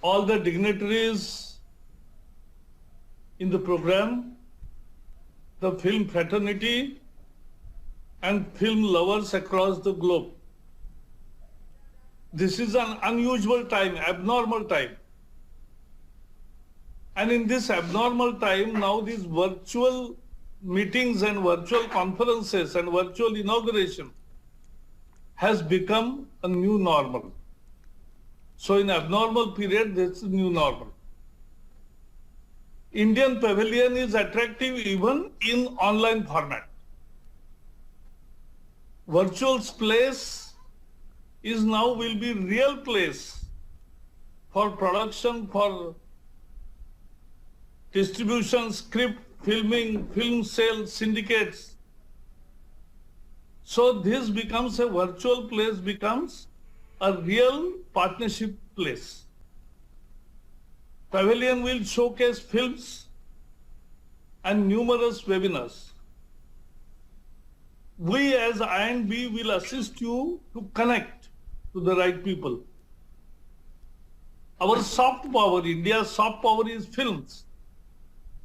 all the dignitaries in the program, the film fraternity, and film lovers across the globe. This is an unusual time, abnormal time. And in this abnormal time, now these virtual meetings and virtual conferences and virtual inauguration has become a new normal. So in abnormal period, this is new normal. Indian Pavilion is attractive even in online format. Virtual place is now will be real place for production, for distribution, script, filming, film sales, syndicates. So this becomes a virtual place, becomes a real partnership place. Pavilion will showcase films and numerous webinars. We as I&B will assist you to connect to the right people. Our soft power, India's soft power is films.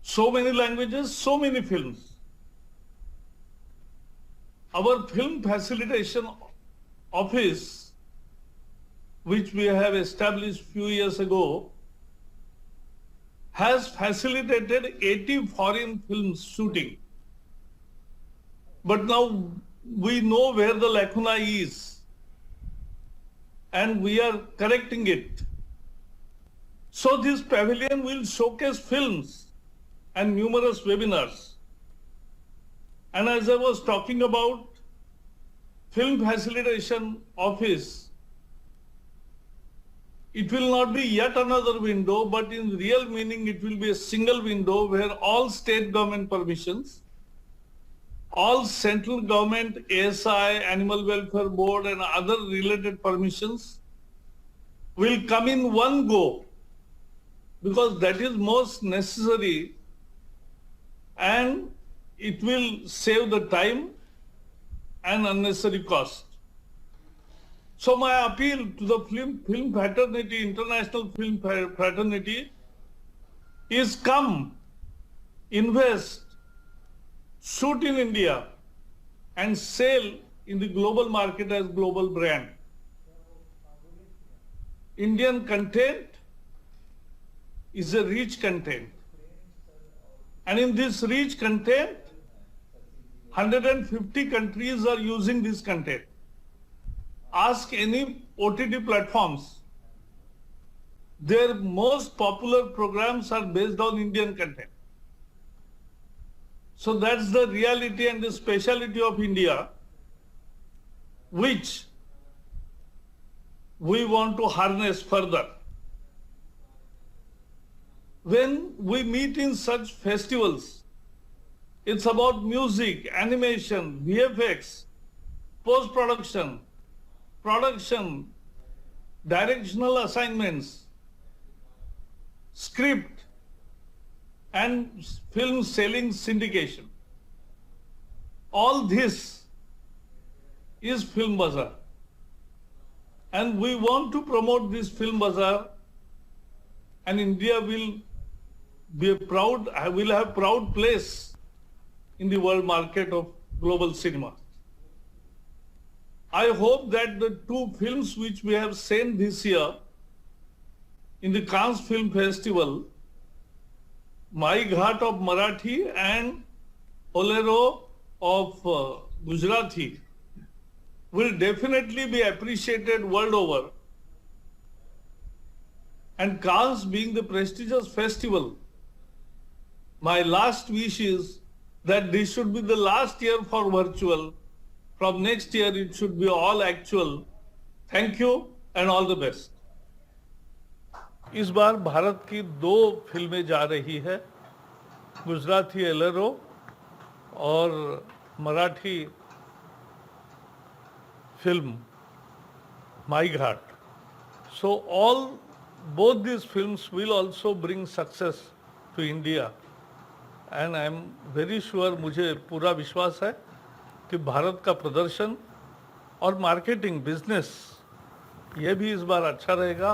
So many languages, so many films. Our film facilitation office, which we have established few years ago, has facilitated 80 foreign films shooting. But now we know where the lacuna is and we are correcting it. So this pavilion will showcase films and numerous webinars. And as I was talking about film facilitation office, it will not be yet another window, but in real meaning it will be a single window where all state government permissions, all central government, ASI, Animal Welfare Board and other related permissions will come in one go, because that is most necessary and it will save the time and unnecessary cost. So my appeal to the film fraternity, international film fraternity, is come, invest, shoot in India and sell in the global market as global brand. Indian content is a rich content. And in this rich content, 150 countries are using this content. Ask any OTT platforms. Their most popular programs are based on Indian content. So that's the reality and the speciality of India, which we want to harness further. When we meet in such festivals, it's about music, animation, VFX, post-production, production, directional assignments, script, and film selling syndication. All this is Film Bazaar. And we want to promote this Film Bazaar, and India will have proud place in the world market of global cinema. I hope that the two films which we have seen this year in the Cannes Film Festival, My Ghat of Marathi and Olero of Gujarati, will definitely be appreciated world over. And Cannes being the prestigious festival, my last wish is that this should be the last year for virtual. From next year, it should be all actual. Thank you and all the best. इस बार भारत की दो फिल्में जा रही है, गुजराती एलेरो और Marathi film my Ghat. So both these films will also bring success to India. And I am very sure, मुझे पूरा विश्वास है कि भारत का प्रदर्शन और मार्केटिंग बिजनेस ये भी इस बार अच्छा रहेगा.